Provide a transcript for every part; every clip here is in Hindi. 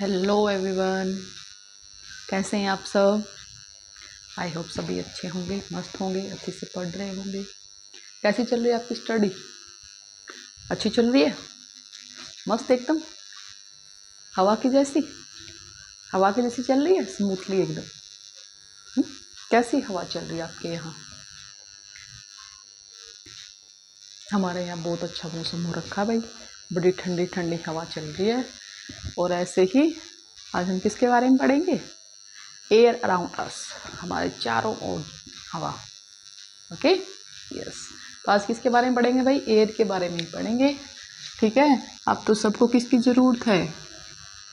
हेलो एवरीवन, कैसे हैं आप सब। आई होप सभी अच्छे होंगे, मस्त होंगे, अच्छे से पढ़ रहे होंगे। कैसी चल रही है आपकी स्टडी? अच्छी चल रही है, मस्त एकदम, हवा की जैसी। हवा की जैसी चल रही है, स्मूथली एकदम। कैसी हवा चल रही है आपके यहाँ? हमारे यहाँ बहुत अच्छा मौसम हो रखा भाई, बड़ी ठंडी ठंडी हवा चल रही है। और ऐसे ही आज हम किसके बारे में पढ़ेंगे? एयर अराउंड अस, हमारे चारों ओर हवा। Okay, yes. तो आज किसके बारे में पढ़ेंगे भाई? एयर के बारे में ही पढ़ेंगे, ठीक है। अब तो सबको किसकी ज़रूरत है?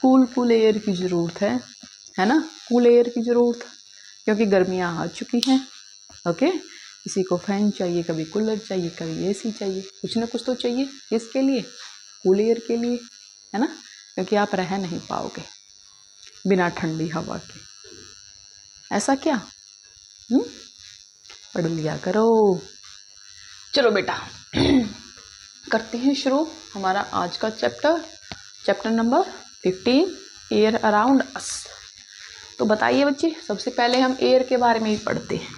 कूल एयर की ज़रूरत है ना। कूल एयर की ज़रूरत, क्योंकि गर्मियाँ आ चुकी हैं। ओके, किसी को फैन चाहिए, कभी कूलर चाहिए, कभी एसी चाहिए, कुछ ना कुछ तो चाहिए। किसके लिए? कूल एयर के लिए, है ना। क्योंकि आप रह नहीं पाओगे बिना ठंडी हवा के। ऐसा क्या? पढ़ लिया करो। चलो बेटा करते हैं शुरू हमारा आज का chapter number 15, air around us. तो बताइए बच्चे, सबसे पहले हम एयर के बारे में ही पढ़ते हैं।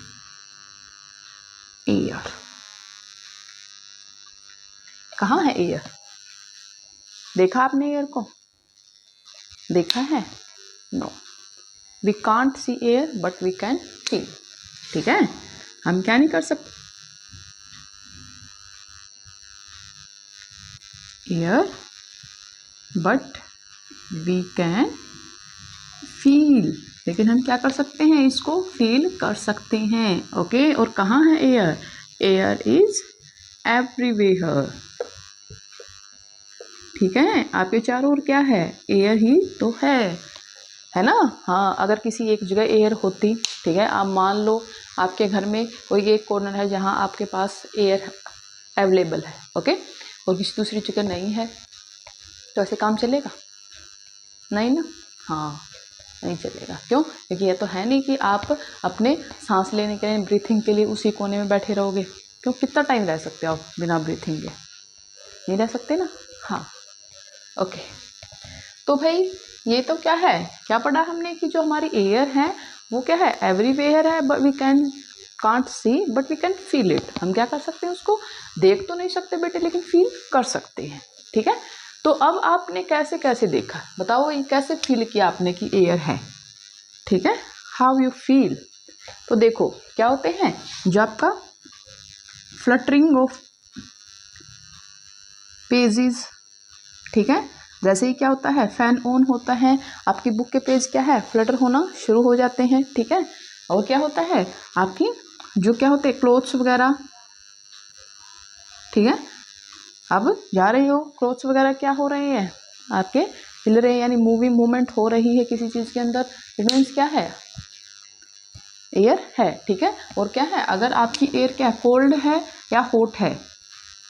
एयर कहाँ है? एयर देखा आपने एयर को? देखा है? No, we can't see air but we can feel. ठीक है, हम क्या नहीं कर सकते? Air but we can feel, लेकिन हम क्या कर सकते हैं? इसको फील कर सकते हैं। ओके, और कहाँ है एयर? Air is everywhere. ठीक है, आपके चारों ओर क्या है? एयर ही तो है ना। हाँ, अगर किसी एक जगह एयर होती, ठीक है, आप मान लो आपके घर में कोई एक कॉर्नर है जहाँ आपके पास एयर अवेलेबल है, ओके, और किसी दूसरी जगह नहीं है, तो ऐसे काम चलेगा? नहीं ना। हाँ, नहीं चलेगा। क्यों? क्योंकि ये तो है नहीं कि आप अपने सांस लेने के लिए, ब्रीथिंग के लिए उसी कोने में बैठे रहोगे। क्यों? कितना टाइम रह सकते हो आप बिना ब्रीथिंग के? नहीं रह सकते ना। हाँ, ओके। तो भाई ये तो क्या है, क्या पढ़ा हमने कि जो हमारी एयर है वो क्या है? एवरीवेयर है, but we can't see but we can feel it. हम क्या कर सकते हैं? उसको देख तो नहीं सकते बेटे, लेकिन फील कर सकते हैं। ठीक है, तो अब आपने कैसे कैसे देखा, बताओ, ये कैसे फील किया आपने कि एयर है? ठीक है, हाउ यू फील। तो देखो क्या होते हैं, जो आपका फ्लटरिंग ऑफ पेजेस, ठीक है, जैसे ही क्या होता है, फैन ऑन होता है, आपकी बुक के पेज क्या है? फ्लटर होना शुरू हो जाते हैं। ठीक है, और क्या होता है, आपकी जो क्या होते हैं, क्लोथ्स वगैरह, ठीक है, अब जा रही हो, क्लोथ्स वगैरह क्या हो रहे हैं आपके? हिल रहे हैं, यानी मूवमेंट हो रही है किसी चीज़ के अंदर। इट मीन्स क्या है? एयर है। ठीक है, और क्या है, अगर आपकी एयर क्या कोल्ड है या हॉट है?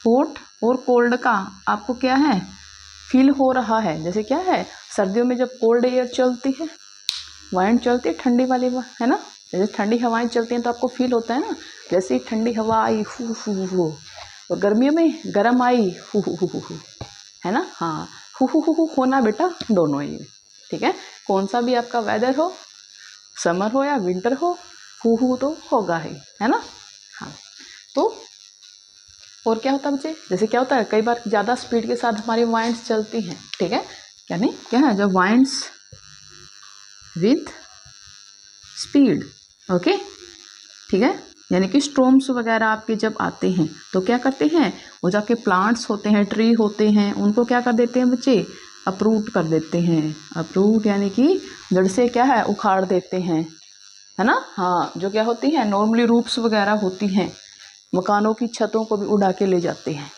हॉट और कोल्ड का आपको क्या है? फील हो रहा है। जैसे क्या है, सर्दियों में जब कोल्ड एयर चलती है, वाइंड चलती है ठंडी वाली, है ना, जैसे ठंडी हवाएं चलती हैं तो आपको फील होता है ना, जैसे ही ठंडी हवा आई हु, और गर्मियों में गर्म आई हु, है ना। हाँ, हु होना बेटा दोनों ही। ठीक है, कौन सा भी आपका वेदर हो, समर हो या विंटर हो, हु तो होगा ही, है ना। हाँ, तो और क्या होता है बच्चे, जैसे क्या होता है, कई बार ज़्यादा स्पीड के साथ हमारी वाइंड्स चलती हैं। ठीक है, यानी क्या है, जब वाइंड्स विथ स्पीड, ओके, ठीक है, यानी कि स्टॉर्म्स वगैरह आपके जब आते हैं तो क्या करते हैं, वो जाके प्लांट्स होते हैं, ट्री होते हैं, उनको क्या कर देते हैं बच्चे? अप्रूट कर देते हैं। अप्रूट यानी कि जड़ से क्या है, उखाड़ देते हैं, है ना। हाँ, जो क्या होती हैं, नॉर्मली रूट्स वगैरह होती हैं, मकानों की छतों को भी उड़ा के ले जाते हैं।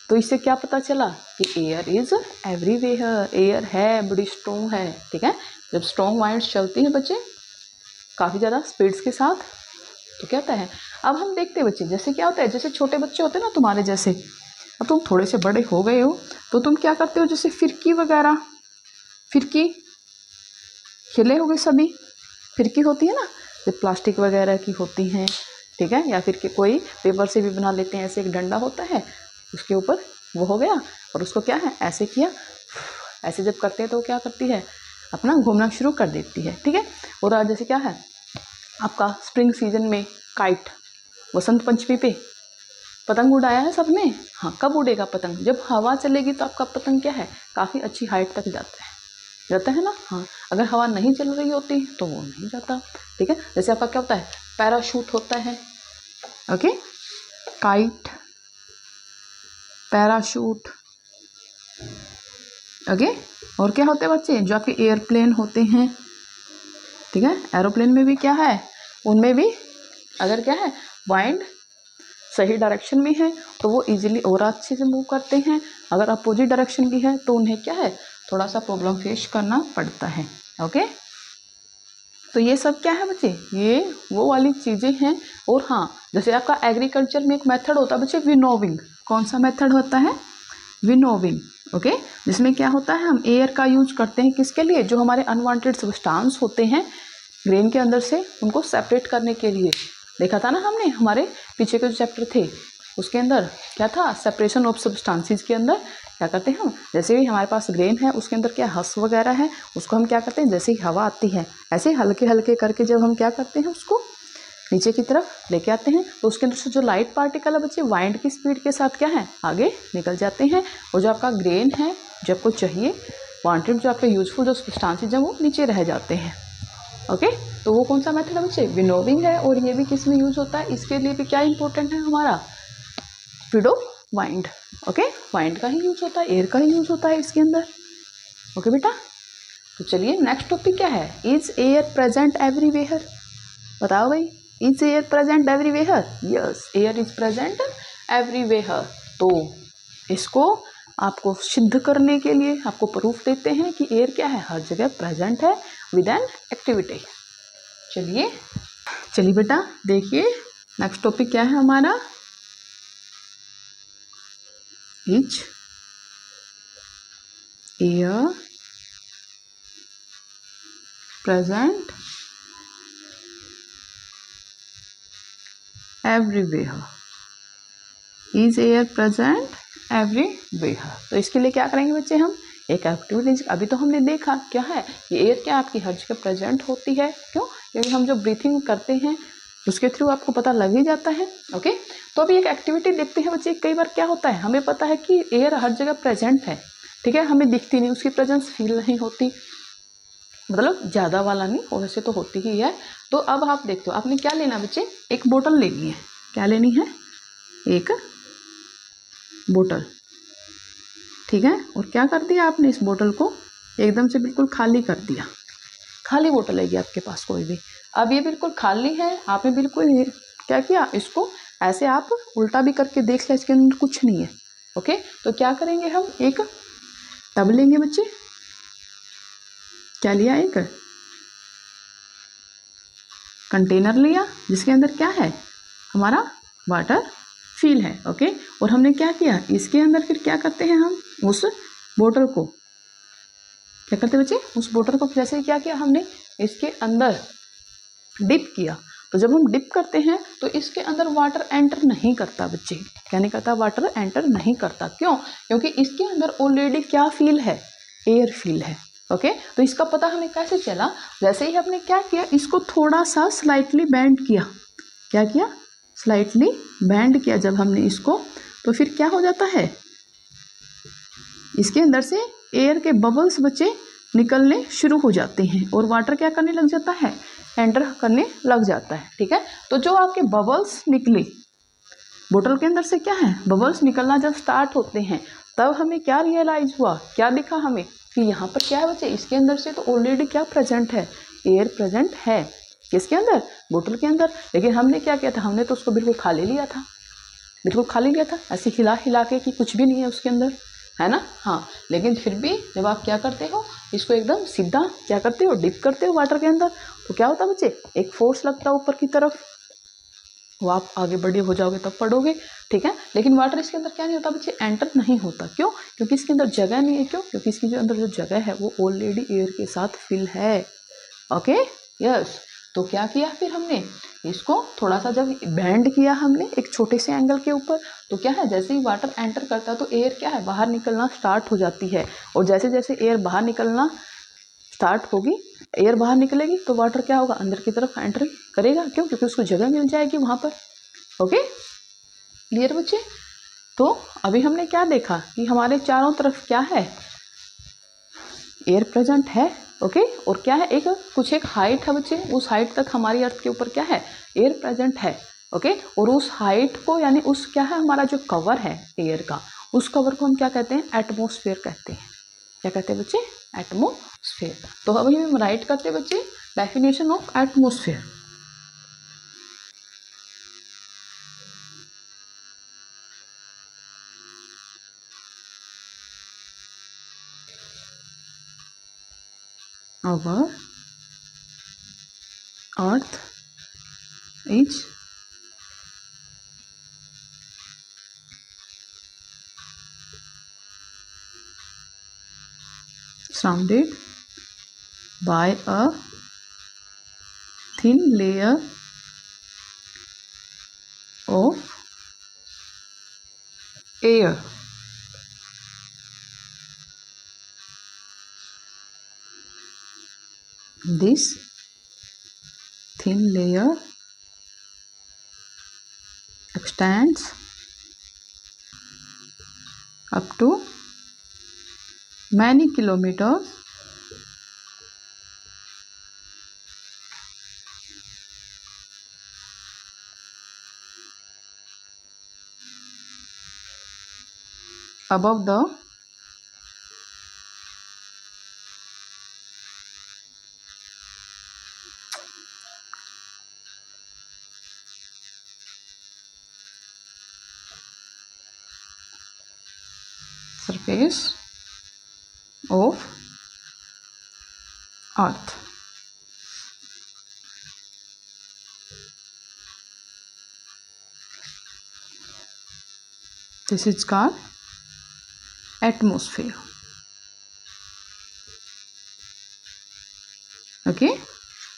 तो इससे क्या पता चला कि एयर इज एवरीवेयर, एयर है, बड़ी स्ट्रॉन्ग है। ठीक है, जब स्ट्रॉन्ग वाइंड्स चलती है बच्चे काफ़ी ज़्यादा स्पीड्स के साथ, तो क्या होता है, अब हम देखते हैं बच्चे, जैसे क्या होता है, जैसे छोटे बच्चे होते हैं ना तुम्हारे जैसे, अब तुम थोड़े से बड़े हो गए हो तो तुम क्या करते हो, जैसे फिरकी वगैरह, फिरकी खेले होगे सभी। फिरकी होती है ना, जो प्लास्टिक वगैरह की होती हैं, ठीक है, या फिर कोई पेपर से भी बना लेते हैं, ऐसे एक डंडा होता है, उसके ऊपर वो हो गया, और उसको क्या है, ऐसे किया, ऐसे जब करते हैं तो क्या करती है, अपना घूमना शुरू कर देती है, ठीक है। और जैसे क्या है आपका स्प्रिंग सीजन में काइट, वसंत पंचमी पे पतंग उड़ाया है सबने। हाँ, कब उड़ेगा पतंग? जब हवा चलेगी तो आपका पतंग क्या है, काफ़ी अच्छी हाइट तक जाता है ना। हाँ, अगर हवा नहीं चल रही होती तो वो नहीं जाता, ठीक है। जैसे आपका क्या होता है, पैराशूट होता है, ओके, काइट, पैराशूट, ओके। और क्या होते हैं बच्चे, जो आपके एयरप्लेन होते हैं, ठीक है। एरोप्लेन में भी क्या है, उनमें भी अगर क्या है वाइंड सही डायरेक्शन में है तो वो इजीली और अच्छे से मूव करते हैं। अगर अपोजिट डायरेक्शन की है तो उन्हें क्या है, थोड़ा सा प्रॉब्लम फेस करना पड़ता है, ओके। तो ये सब क्या है बच्चे, ये वो वाली चीज़ें हैं। और हाँ, जैसे आपका एग्रीकल्चर में एक मेथड होता है बच्चे, विनोविंग। कौन सा मेथड होता है, विनोविंग, ओके। जिसमें क्या होता है, हम एयर का यूज करते हैं किसके लिए, जो हमारे अनवांटेड सब्सटेंस होते हैं ग्रेन के अंदर से, उनको सेपरेट करने के लिए। देखा था ना हमने, हमारे पीछे के जो चैप्टर थे उसके अंदर क्या था, सेपरेशन ऑफ सब्सटेंसेस के अंदर क्या करते हैं हम, जैसे भी हमारे पास ग्रेन है उसके अंदर क्या हस वगैरह है, उसको हम क्या करते हैं, जैसे ही हवा आती है ऐसे हल्के हल्के करके जब हम क्या करते हैं उसको नीचे की तरफ लेके आते हैं, तो उसके अंदर से जो लाइट पार्टिकल है बच्चे वाइंड की स्पीड के साथ क्या है, आगे निकल जाते हैं। और जो आपका ग्रेन है, जो आपको चाहिए वांटेड, जो आपके यूजफुल जो सब्सटेंसेस हैं वो नीचे रह जाते हैं, ओके। तो वो कौन सा मेथड है बच्चे, विनोविंग है। और ये भी किस में यूज होता है, इसके लिए भी क्या इंपॉर्टेंट है हमारा, speed of wind, okay. Wind का ही यूज होता है, एयर का ही यूज होता है इसके अंदर, ओके बेटा। तो चलिए नेक्स्ट टॉपिक क्या है, इज एयर प्रेजेंट एवरीवेयर। बताओ भाई, is air present everywhere, yes air is present everywhere. तो इसको आपको सिद्ध करने के लिए आपको प्रूफ देते हैं कि एयर क्या है, हर जगह प्रेजेंट है विद एन एक्टिविटी। चलिए बेटा देखिए नेक्स्ट टॉपिक क्या है हमारा, is air present everywhere, is air present everywhere. तो इसके लिए क्या करेंगे बच्चे, हम एक एक्टिविटी, अभी तो हमने देखा क्या है, ये एयर क्या आपकी हर जगह प्रेजेंट होती है, क्यों, क्योंकि हम जो ब्रीथिंग करते हैं उसके थ्रू आपको पता लग ही जाता है, ओके। तो अभी एक एक्टिविटी देखते हैं बच्चे, कई बार क्या होता है, हमें पता है कि एयर हर जगह प्रेजेंट है, ठीक है, हमें दिखती नहीं, उसकी प्रेजेंस फील नहीं होती, मतलब ज़्यादा वाला नहीं, और वैसे तो होती ही है। तो अब आप देखते हो, आपने क्या लेना बच्चे, एक बोतल लेनी है, क्या लेनी है, एक बोतल, ठीक है। और क्या कर दिया आपने, इस बोतल को एकदम से बिल्कुल खाली कर दिया, खाली बोतल है आपके पास कोई भी। अब ये बिल्कुल खाली है, आपने बिल्कुल क्या किया, इसको ऐसे आप उल्टा भी करके देख लिया, इसके अंदर कुछ नहीं है, ओके। तो क्या करेंगे, हम एक टब लेंगे बच्चे, क्या लिया, एक कंटेनर लिया जिसके अंदर क्या है, हमारा वाटर फील है, ओके। और हमने क्या किया, इसके अंदर फिर क्या करते हैं, हम उस बोतल को क्या करते बच्चे, उस बोतल को जैसे क्या किया हमने, इसके अंदर डिप किया। तो जब हम डिप करते हैं तो इसके अंदर वाटर एंटर नहीं करता बच्चे, क्या नहीं करता, वाटर एंटर नहीं करता, क्यों, क्योंकि इसके अंदर ऑलरेडी क्या फील है, एयर फील है, ओके। तो इसका पता हमें कैसे चला, जैसे ही हमने क्या किया, इसको थोड़ा सा स्लाइटली बेंड किया, क्या किया, स्लाइटली बेंड किया जब हमने इसको, तो फिर क्या हो जाता है, इसके अंदर से एयर के बबल्स बच्चे निकलने शुरू हो जाते हैं और वाटर क्या करने लग जाता है, एंटर करने लग जाता है, ठीक है। तो जो आपके बबल्स निकले बोतल के अंदर से, क्या है, बबल्स निकलना जब स्टार्ट होते हैं तब हमें क्या रियलाइज हुआ, क्या दिखा हमें, कि यहाँ पर क्या है बच्चे, इसके अंदर से तो ऑलरेडी क्या प्रेजेंट है, एयर प्रेजेंट है, किसके अंदर, बोतल के अंदर। लेकिन हमने क्या किया था, हमने तो उसको बिल्कुल खाली लिया था, बिल्कुल खाली लिया था, ऐसे हिला हिला के कि कुछ भी नहीं है उसके अंदर, है ना। हाँ, लेकिन फिर भी जब आप क्या करते हो, इसको एकदम सीधा क्या करते हो, डिप करते हो वाटर के अंदर, तो क्या होता है बच्चे, एक फोर्स लगता है ऊपर की तरफ, वो आप आगे बड़े हो जाओगे तब पढ़ोगे, ठीक है। लेकिन वाटर इसके अंदर क्या नहीं होता बच्चे, एंटर नहीं होता, क्यों, क्योंकि इसके अंदर जगह नहीं है, क्यों, क्योंकि इसके जो अंदर जो जगह है वो ऑलरेडी एयर के साथ फिल है, ओके, यस। तो क्या किया फिर हमने, इसको थोड़ा सा जब बेंड किया हमने एक छोटे से एंगल के ऊपर, तो क्या है, जैसे ही वाटर एंटर करता है तो एयर क्या है, बाहर निकलना स्टार्ट हो जाती है, और जैसे जैसे एयर बाहर निकलना स्टार्ट होगी, एयर बाहर निकलेगी तो वाटर क्या होगा, अंदर की तरफ एंट्री करेगा। क्यों? क्योंकि उसको जगह मिल जाएगी वहाँ पर। ओके, क्लियर बच्चे? तो अभी हमने क्या देखा कि हमारे चारों तरफ क्या है, एयर प्रेजेंट है। ओके, और क्या है, एक हाइट है बच्चे, उस हाइट तक हमारी अर्थ के ऊपर क्या है, एयर प्रेजेंट है। ओके, और उस हाइट को यानी उस क्या है, हमारा जो कवर है एयर का, उस कवर को हम क्या कहते हैं, एटमॉस्फेयर कहते हैं। क्या कहते हैं बच्चे, एटमॉस्फेयर। तो अभी हम राइट करते हैं बच्चे definition of atmosphere. Our earth is surrounded by a thin layer of air. This thin layer extends up to many kilometers above the surface of earth. This is called atmosphere. Okay,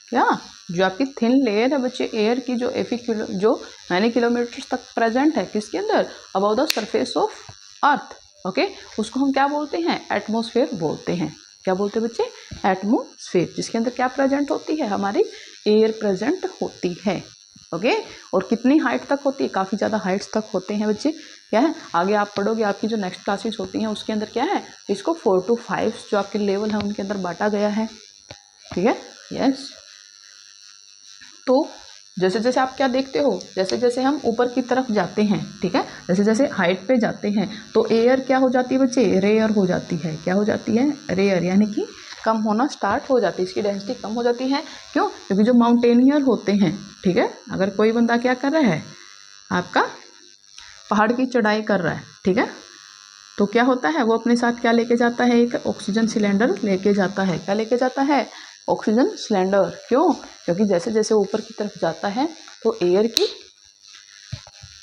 क्या जो आपकी थिन लेयर है बच्चे एयर की, जो मैनी किलोमीटर तक प्रेजेंट है किसके अंदर, about the surface of earth. Okay, उसको हम क्या बोलते हैं, एटमॉस्फेयर बोलते हैं। क्या बोलते हैं बच्चे, एटमॉस्फेयर, जिसके अंदर क्या प्रेजेंट होती है, हमारी एयर प्रेजेंट होती है। ओके, और कितनी हाइट तक होती है, काफ़ी ज़्यादा हाइट्स तक होते हैं बच्चे। क्या है, आगे आप पढ़ोगे, आपकी जो नेक्स्ट क्लासेस होती हैं उसके अंदर क्या है, इसको 4 to 5 जो आपके लेवल है उनके अंदर बांटा गया है। ठीक है, यस। तो जैसे जैसे आप क्या देखते हो, जैसे जैसे हम ऊपर की तरफ जाते हैं, ठीक है, जैसे जैसे हाइट पे जाते हैं तो एयर क्या हो जाती है बच्चे, रेयर हो जाती है। क्या हो जाती है, रेयर, यानी कि कम होना स्टार्ट हो जाती है, इसकी डेंसिटी कम हो जाती है। क्यों? क्योंकि जो माउंटेनियर होते हैं, ठीक है, अगर कोई बंदा क्या कर रहा है, आपका पहाड़ की चढ़ाई कर रहा है, ठीक है, तो क्या होता है, वो अपने साथ क्या लेके जाता है, एक ऑक्सीजन सिलेंडर लेके जाता है। क्या लेके जाता है, ऑक्सीजन सिलेंडर। क्यों? क्योंकि जैसे जैसे ऊपर की तरफ जाता है तो एयर की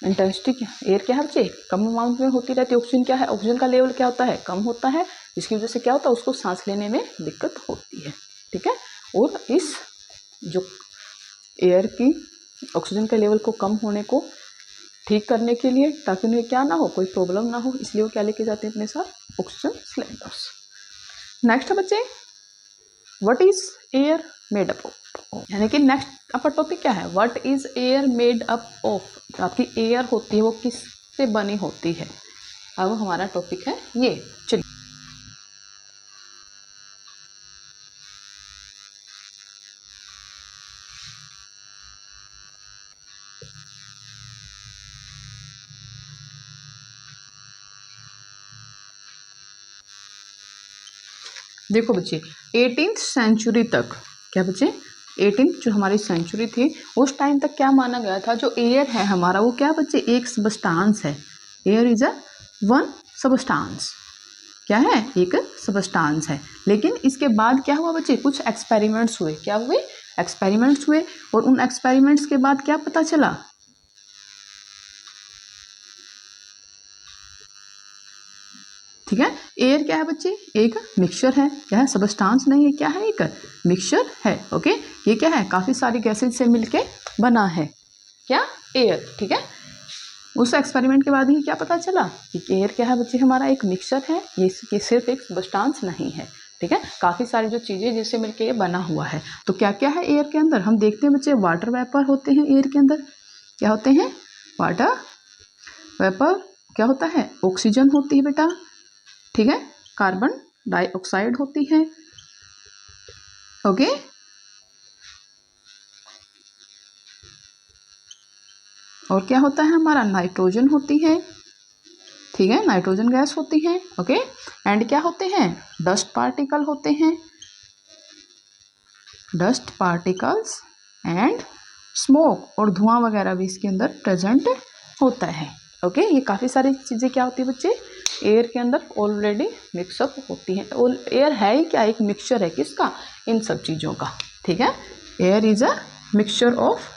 इंटेंसिटी, एयर क्या है बच्चे, कम अमाउंट में होती रहती है। ऑक्सीजन क्या है, ऑक्सीजन का लेवल क्या होता है, कम होता है, जिसकी वजह से क्या होता है, उसको सांस लेने में दिक्कत होती है। ठीक है, और इस जो एयर की ऑक्सीजन के लेवल को कम होने को ठीक करने के लिए, ताकि उन्हें क्या ना हो, कोई प्रॉब्लम ना हो, इसलिए वो क्या लेके जाते हैं अपने साथ, ऑक्सीजन सिलेंडर्स। नेक्स्ट बच्चे, what is air made up of, यानी कि नेक्स्ट आपका टॉपिक क्या है, what is air made up of. जो आपकी एयर होती है वो किससे बनी होती है, अब हमारा टॉपिक है ये। चलिए देखो बच्चे, 18th सेंचुरी तक, क्या बच्चे, 18th जो हमारी सेंचुरी थी उस टाइम तक क्या माना गया था, जो एयर है हमारा वो क्या बच्चे, एक सबस्टांस है। Air is a one substance, क्या है, एक सबस्टांस है। लेकिन इसके बाद क्या हुआ बच्चे, कुछ एक्सपेरिमेंट्स हुए। क्या हुए, एक्सपेरिमेंट्स हुए, और उन एक्सपेरिमेंट्स के बाद क्या पता चला, ठीक है, एयर क्या है बच्चे, एक मिक्सचर है। क्या है, सबस्टांस नहीं है, क्या है, एक मिक्सचर है। ओके, ये क्या है, काफ़ी सारी गैसेज से मिलके बना है, क्या, एयर। ठीक है, उस एक्सपेरिमेंट के बाद ही क्या पता चला कि एयर क्या है बच्चे, हमारा एक मिक्सचर है, ये सिर्फ एक सबस्टांस नहीं है। ठीक है, काफ़ी सारी जो चीज़ें जिससे मिलके ये बना हुआ है। तो क्या क्या है एयर के अंदर, हम देखते हैं बच्चे, वाटर वेपर होते हैं एयर के अंदर। क्या होते हैं? Water vapour. क्या होता है? ऑक्सीजन होती है बेटा, ठीक है, कार्बन डाइऑक्साइड होती है, ओके। और क्या होता है हमारा? नाइट्रोजन होती है, ठीक है, नाइट्रोजन गैस होती है, ओके। एंड क्या होते हैं? डस्ट पार्टिकल होते हैं, डस्ट पार्टिकल्स एंड स्मोक, और धुआं वगैरह भी इसके अंदर प्रेजेंट होता है, ओके। ये काफ़ी सारी चीज़ें क्या होती है बच्चे, एयर के अंदर ऑलरेडी मिक्सअप होती हैं। और एयर है ही क्या? एक मिक्सचर है किसका? इन सब चीज़ों का, ठीक है। Air is a mixture of,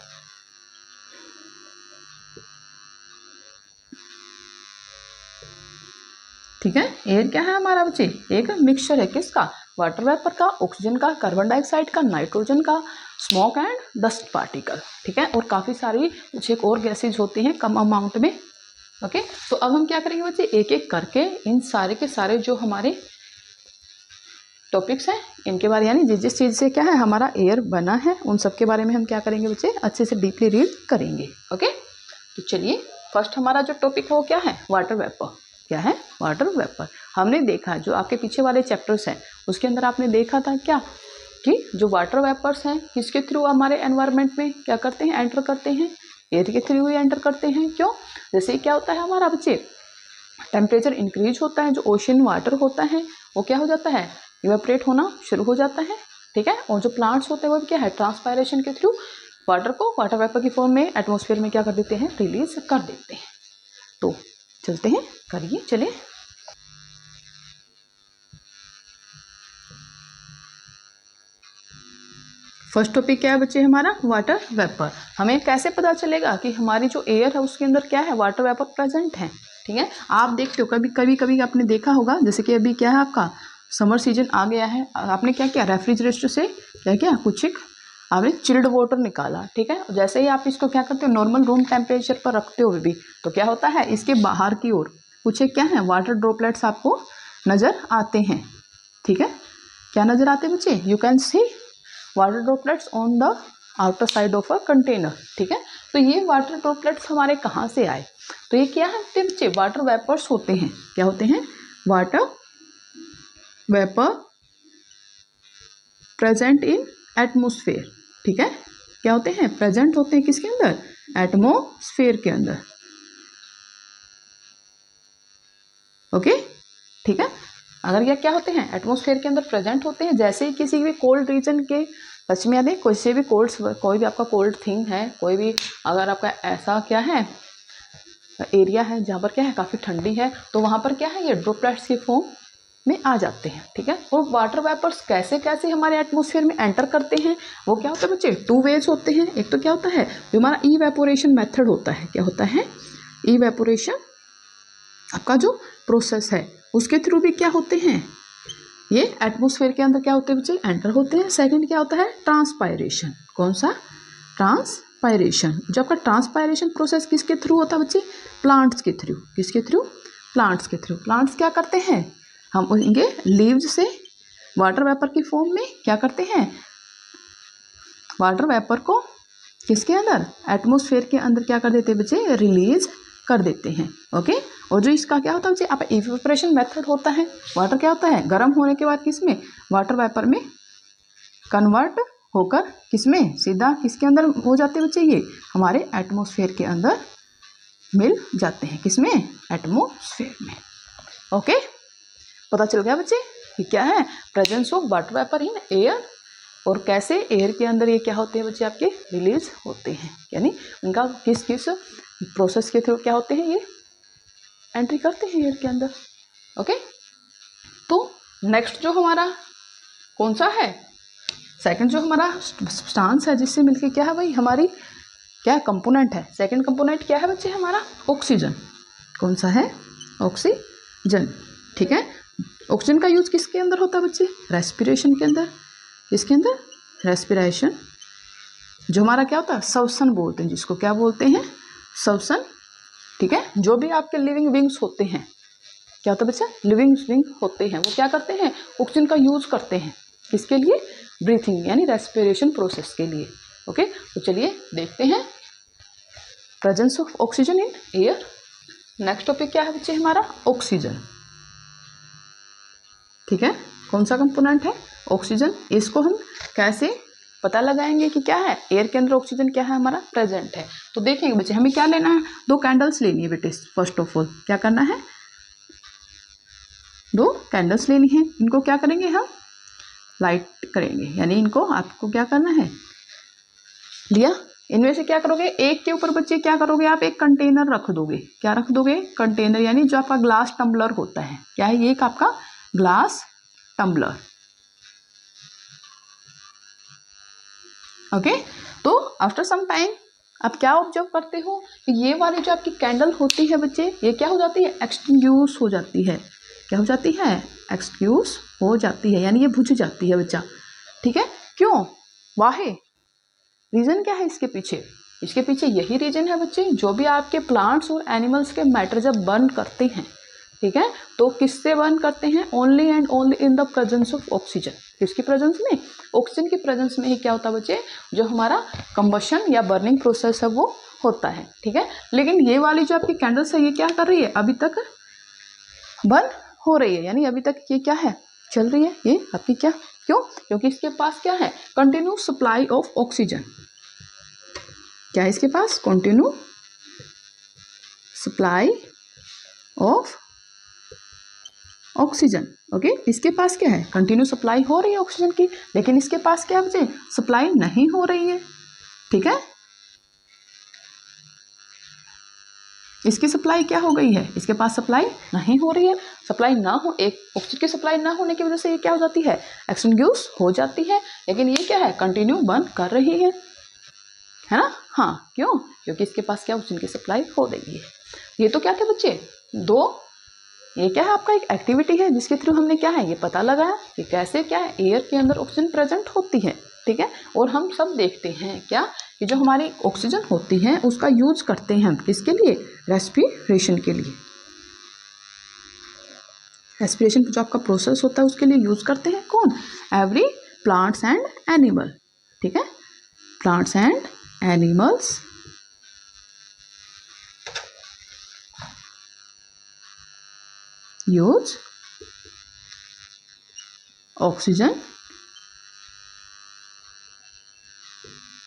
ठीक है, एयर क्या है हमारा बच्चे? एक मिक्सचर है किसका? वाटर वेपर का, ऑक्सीजन का, कार्बन डाइऑक्साइड का, नाइट्रोजन का, स्मोक एंड डस्ट पार्टिकल, ठीक है। और काफ़ी सारी कुछ एक और गैसेज होती हैं कम अमाउंट में, ओके। तो अब हम क्या करेंगे बच्चे, एक एक करके इन सारे के सारे जो हमारे टॉपिक्स हैं इनके बारे, यानी जिस जिस चीज़ से क्या है हमारा एयर बना है, उन सब के बारे में हम क्या करेंगे बच्चे, अच्छे से डीपली रीड करेंगे, ओके। तो चलिए, फर्स्ट हमारा जो टॉपिक है वो क्या है? Water vapour. क्या है? Water vapour. हमने देखा जो आपके पीछे वाले चैप्टर्स हैं उसके अंदर आपने देखा था क्या, कि जो वाटर वेपर्स हैं किसके थ्रू हमारे एनवायरनमेंट में क्या करते हैं? एंटर करते हैं, एयर के थ्रू ही एंटर करते हैं। क्यों? जैसे क्या होता है हमारा बच्चे, टेम्परेचर इंक्रीज होता है, जो ओशन वाटर होता है वो क्या हो जाता है? इवेपोरेट होना शुरू हो जाता है, ठीक है। और जो प्लांट्स होते हैं वो क्या है? ट्रांसपायरेशन के थ्रू वाटर को वाटर वेपर की फॉर्म में एटमॉस्फेयर में क्या कर देते हैं? रिलीज कर देते हैं। तो चलते हैं, करिए, चलिए। फर्स्ट टॉपिक क्या है बच्चे हमारा? Water vapour. हमें कैसे पता चलेगा कि हमारी जो एयर है उसके अंदर क्या है? वाटर वेपर प्रेजेंट है, ठीक है। आप देखते हो कभी कभी आपने देखा होगा, जैसे कि अभी क्या है आपका समर सीजन आ गया है, आपने क्या किया? रेफ्रिजरेटर से क्या किया? कुछ एक आपने चिल्ड वाटर निकाला, ठीक है। जैसे ही आप इसको क्या करते हो? नॉर्मल रूम टेम्परेचर पर रखते हो भी, तो क्या होता है? इसके बाहर की ओर कुछ एक क्या है? वाटर ड्रॉपलेट्स आपको नजर आते हैं, ठीक है। क्या नजर आते हैं बच्चे? You can see water droplets on the outer side of a container, ठीक है। तो ये वाटर ड्रॉपलेट्स हमारे कहाँ से आए? तो ये क्या है बच्चे? वाटर वेपर्स होते हैं। क्या होते हैं? Water vapour present in atmosphere, ठीक है। क्या होते हैं? प्रेजेंट होते हैं किसके अंदर? एटमोस्फेयर के अंदर, ओके, ठीक है। अगर ये क्या होते हैं? एटमॉस्फेयर के अंदर प्रेजेंट होते हैं। जैसे ही किसी भी कोल्ड रीजन के टच में आते, कोई भी आपका कोल्ड थिंग है, कोई भी अगर आपका ऐसा क्या है एरिया है जहाँ पर क्या है काफ़ी ठंडी है, तो वहाँ पर क्या है ये ड्रॉपलेट्स की फॉर्म में आ जाते हैं, ठीक है। और वाटर वेपर्स कैसे कैसे हमारे एटमॉस्फेयर में एंटर करते हैं, वो क्या होता है बच्चे? टू वेज होते हैं। एक तो क्या होता है? जो हमारा इवेपोरेशन मेथड होता है। क्या होता है? इवेपोरेशन आपका जो प्रोसेस है उसके थ्रू भी क्या होते हैं? ये एटमॉस्फेयर के अंदर क्या होते हैं बच्चे? एंटर होते हैं। सेकंड क्या होता है? ट्रांसपायरेशन। कौन सा? ट्रांसपायरेशन। जो आपका ट्रांसपायरेशन प्रोसेस किसके थ्रू होता है बच्चे? प्लांट्स के थ्रू। किसके थ्रू? प्लांट्स के थ्रू। प्लांट्स क्या करते हैं? हम उनके लीव्स से वाटर वेपर की फॉर्म में क्या करते हैं? वाटर वेपर को किसके अंदर? एटमॉस्फेयर के अंदर क्या कर देते हैं बच्चे? रिलीज कर देते हैं, ओके। और जो इसका क्या होता है बच्चे? आप इवेपोरेशन मेथड होता है। वाटर क्या होता है? गर्म होने के बाद किसमें? वाटर वेपर में कन्वर्ट होकर किसमें? सीधा किसके अंदर हो जाते हैं बच्चे? ये हमारे एटमॉस्फेयर के अंदर मिल जाते हैं। किसमें? एटमॉस्फेयर में, ओके। पता चल गया बच्चे कि क्या है presence of water vapour in air, और कैसे एयर के अंदर ये क्या होते हैं बच्चे? आपके रिलीज होते हैं, यानी उनका किस किस प्रोसेस के थ्रू क्या होते हैं? ये एंट्री करते हैं एयर के अंदर, ओके। तो नेक्स्ट जो हमारा कौन सा है? सेकंड जो हमारा स्टांस है जिससे मिलके क्या है भाई हमारी क्या कंपोनेंट है? सेकंड कंपोनेंट क्या है बच्चे? हमारा ऑक्सीजन। कौन सा है? ऑक्सीजन, ठीक है। ऑक्सीजन का यूज किसके अंदर होता है बच्चे? रेस्पिरेशन के अंदर। किसके अंदर? रेस्पिरेशन। जो हमारा क्या होता है? श्वसन बोलते हैं जिसको। क्या बोलते हैं? श्वसन, ठीक है। जो भी आपके लिविंग बींग्स होते हैं क्या होता है बच्चा, लिविंग बीइंग होते हैं, वो क्या करते हैं, ऑक्सीजन का यूज करते हैं, किसके लिए, ब्रीथिंग यानी रेस्पिरेशन प्रोसेस के लिए। ओके, तो चलिए देखते हैं presence of oxygen in air. Next topic क्या है बच्चे हमारा, ऑक्सीजन। ठीक है, कौन सा कंपोनेंट है, ऑक्सीजन। इसको हम कैसे पता लगाएंगे कि क्या है, एयर के अंदर ऑक्सीजन क्या है हमारा, प्रेजेंट है। तो देखेंगे बच्चे, हमें क्या लेना है, 2 कैंडल्स लेनी है बेटे। फर्स्ट ऑफ ऑल क्या करना है, 2 कैंडल्स लेनी है, इनको क्या करेंगे हम, लाइट करेंगे, यानी इनको आपको क्या करना है, लिया, इनमें से क्या करोगे, एक के ऊपर बच्चे क्या करोगे आप, एक कंटेनर रख दोगे। क्या रख दोगे, कंटेनर, यानी जो आपका ग्लास टम्बलर होता है, क्या है ये, एक आपका ग्लास टम्बलर। ओके, तो आफ्टर सम टाइम आप क्या ऑब्जर्व करते हो, ये वाली जो आपकी कैंडल होती है बच्चे, ये क्या हो जाती है, एक्सटिंग्यूश हो जाती है। क्या हो जाती है, एक्सटिंग्यूश हो जाती है, यानी ये बुझ जाती है बच्चा। ठीक है, क्यों, वाहे, रीजन क्या है इसके पीछे, इसके पीछे यही रीजन है बच्चे, जो भी आपके प्लांट्स और एनिमल्स के मैटर जब बर्न करते हैं, ठीक है, तो किससे बर्न करते हैं, only and only in the presence of oxygen. किसकी प्रेजेंस में, ऑक्सीजन की प्रेजेंस में ही क्या होता है बच्चे, जो हमारा कंबशन या बर्निंग प्रोसेस है वो होता है। ठीक है, लेकिन ये वाली जो आपकी कैंडल्स है ये क्या कर रही है, अभी तक बर्न हो रही है, यानी अभी तक ये क्या है, चल रही है ये आपकी, क्या, क्यों, क्योंकि इसके पास क्या है, कंटिन्यूस सप्लाई ऑफ ऑक्सीजन। क्या है इसके पास, continue supply of oxygen. Okay, इसके पास क्या है, कंटिन्यू सप्लाई हो रही है ऑक्सीजन की, लेकिन इसके पास क्या बच्चे, सप्लाई नहीं हो रही है। ठीक है, इसकी सप्लाई क्या हो गई है, इसके पास सप्लाई नहीं हो रही है। सप्लाई ना हो, एक ऑक्सीजन की सप्लाई ना होने की वजह से ये क्या हो जाती है, एक्सटिंग्यूश हो जाती है, लेकिन ये क्या है, कंटिन्यू बर्न कर रही है ना। हाँ, क्यों, क्योंकि इसके पास क्या, ऑक्सीजन की सप्लाई हो रही है। ये तो क्या थे बच्चे, 2, ये क्या है आपका एक एक्टिविटी है जिसके थ्रू हमने क्या है ये पता लगाया कि कैसे क्या है एयर के अंदर ऑक्सीजन प्रेजेंट होती है। ठीक है, और हम सब देखते हैं क्या कि जो हमारी ऑक्सीजन होती है उसका यूज करते हैं हम किसके लिए, रेस्पिरेशन के लिए। रेस्पिरेशन जो आपका प्रोसेस होता है उसके लिए यूज करते हैं कौन, एवरी प्लांट्स एंड एनिमल। ठीक है, plants and animals use oxygen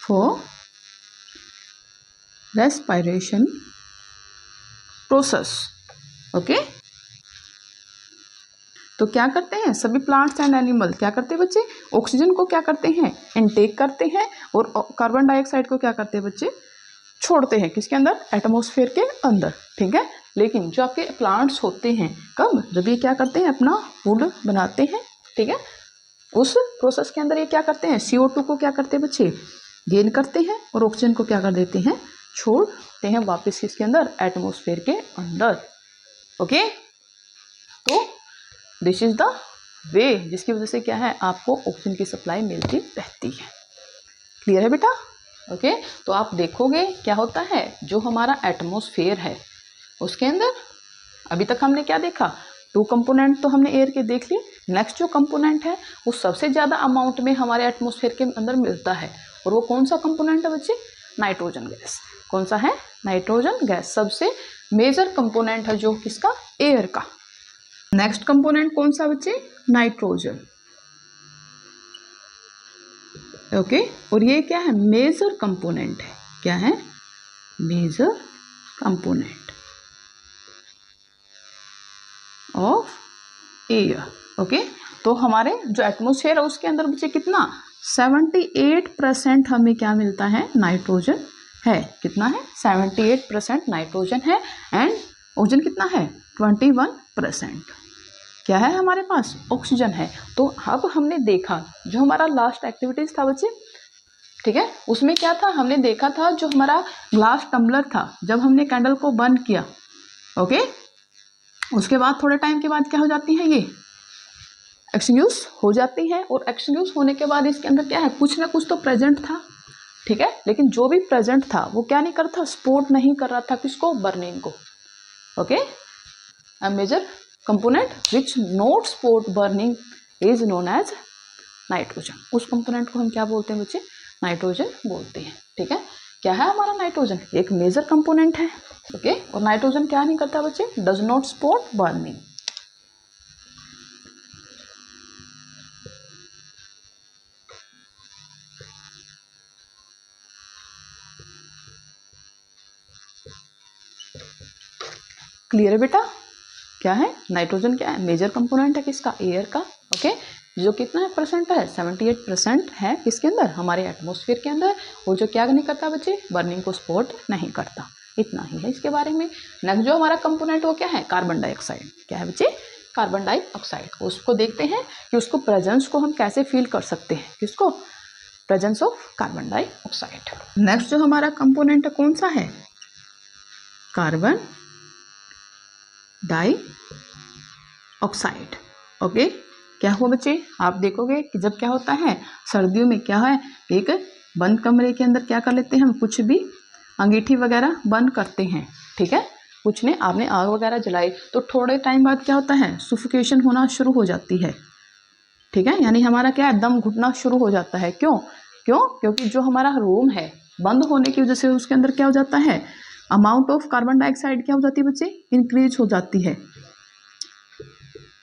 for respiration process। Okay, तो क्या करते हैं सभी प्लांट्स एंड एनिमल, क्या करते हैं बच्चे, ऑक्सीजन को क्या करते हैं, इनटेक करते हैं, और कार्बन डाइऑक्साइड को क्या करते हैं बच्चे, छोड़ते हैं किसके अंदर, एटमॉस्फेयर के अंदर। ठीक है, लेकिन जो आपके प्लांट्स होते हैं कब, जब ये क्या करते हैं अपना फूड बनाते हैं, ठीक है, उस प्रोसेस के अंदर ये क्या करते हैं, CO2 को क्या करते हैं बच्चे, गेन करते हैं, और ऑक्सीजन को क्या कर देते हैं, छोड़ते हैं वापस किसके अंदर, एटमॉस्फेयर के अंदर। ओके, तो दिस इज द वे जिसकी वजह से क्या है आपको ऑक्सीजन की सप्लाई मिलती रहती है। क्लियर है बेटा। ओके, तो आप देखोगे क्या होता है, जो हमारा एटमॉस्फेयर है उसके अंदर अभी तक हमने क्या देखा, 2 कंपोनेंट तो हमने एयर के देख लिए। नेक्स्ट जो कंपोनेंट है वो सबसे ज़्यादा अमाउंट में हमारे एटमॉस्फेयर के अंदर मिलता है, और वो कौन सा कंपोनेंट है बच्चे, नाइट्रोजन गैस। कौन सा है, नाइट्रोजन गैस सबसे मेजर कंपोनेंट है जो किसका, एयर का। नेक्स्ट कंपोनेंट कौन सा बच्चे, नाइट्रोजन। ओके, और ये क्या है, मेजर कंपोनेंट है, क्या है, major component of air. Okay, तो हमारे जो एटमॉस्फेयर है उसके अंदर बच्चे कितना, 78% हमें क्या मिलता है, नाइट्रोजन है। कितना है, 78% नाइट्रोजन है, एंड ऑक्सीजन कितना है, 21% क्या है हमारे पास, ऑक्सीजन है। तो अब हमने देखा जो हमारा लास्ट एक्टिविटीज था बच्चे, ठीक है, उसमें क्या था, हमने देखा था जो हमारा ग्लास टम्बलर था, जब हमने कैंडल को बंद किया, ओके, उसके बाद थोड़े टाइम के बाद क्या हो जाती है, ये एक्सटिंग्विश हो जाती है, और एक्सटिंग्विश होने के बाद इसके अंदर क्या है, कुछ ना कुछ तो प्रेजेंट था। ठीक है, लेकिन जो भी प्रेजेंट था वो क्या नहीं कर रहा था, सपोर्ट नहीं कर रहा था किसको, बर्निंग को। Okay, major component which not support burning is known as nitrogen. उस कंपोनेंट को हम क्या बोलते हैं बच्चे? नाइट्रोजन बोलते हैं। ठीक है, क्या है हमारा नाइट्रोजन? एक मेजर कंपोनेंट है। ओके, और नाइट्रोजन क्या नहीं करता बच्चे? Does not support burning. Clear है बेटा? क्या है नाइट्रोजन? क्या है? मेजर कंपोनेंट है किसका? एयर का। ओके, जो कितना है परसेंट है? 78% है किसके अंदर? हमारे एटमॉस्फेयर के अंदर। और जो क्या नहीं करता बच्चे? बर्निंग को सपोर्ट नहीं करता। इतना ही है इसके बारे में। नेक्स्ट जो हमारा कंपोनेंट वो क्या है? Carbon dioxide. क्या है बच्चे? Carbon dioxide. उसको देखते हैं कि उसको प्रेजेंस को हम कैसे फील कर सकते हैं। किसको? Presence of carbon dioxide. Next जो हमारा कंपोनेंट कौन सा है? Carbon dioxide. ओके, क्या हुआ बच्चे? आप देखोगे कि जब क्या होता है सर्दियों में, क्या है, एक बंद कमरे के अंदर क्या कर लेते हैं हम? कुछ भी अंगीठी वगैरह बंद करते हैं। ठीक है, कुछ ने आपने आग वगैरह जलाई तो थोड़े टाइम बाद क्या होता है? सुफोकेशन होना शुरू हो जाती है। ठीक है, यानी हमारा क्या है? दम घुटना शुरू हो जाता है। क्यों? क्योंकि जो हमारा रूम है बंद होने की वजह से उसके अंदर क्या हो जाता है? अमाउंट ऑफ कार्बन डाइऑक्साइड क्या हो जाती है बच्चे? इंक्रीज हो जाती है।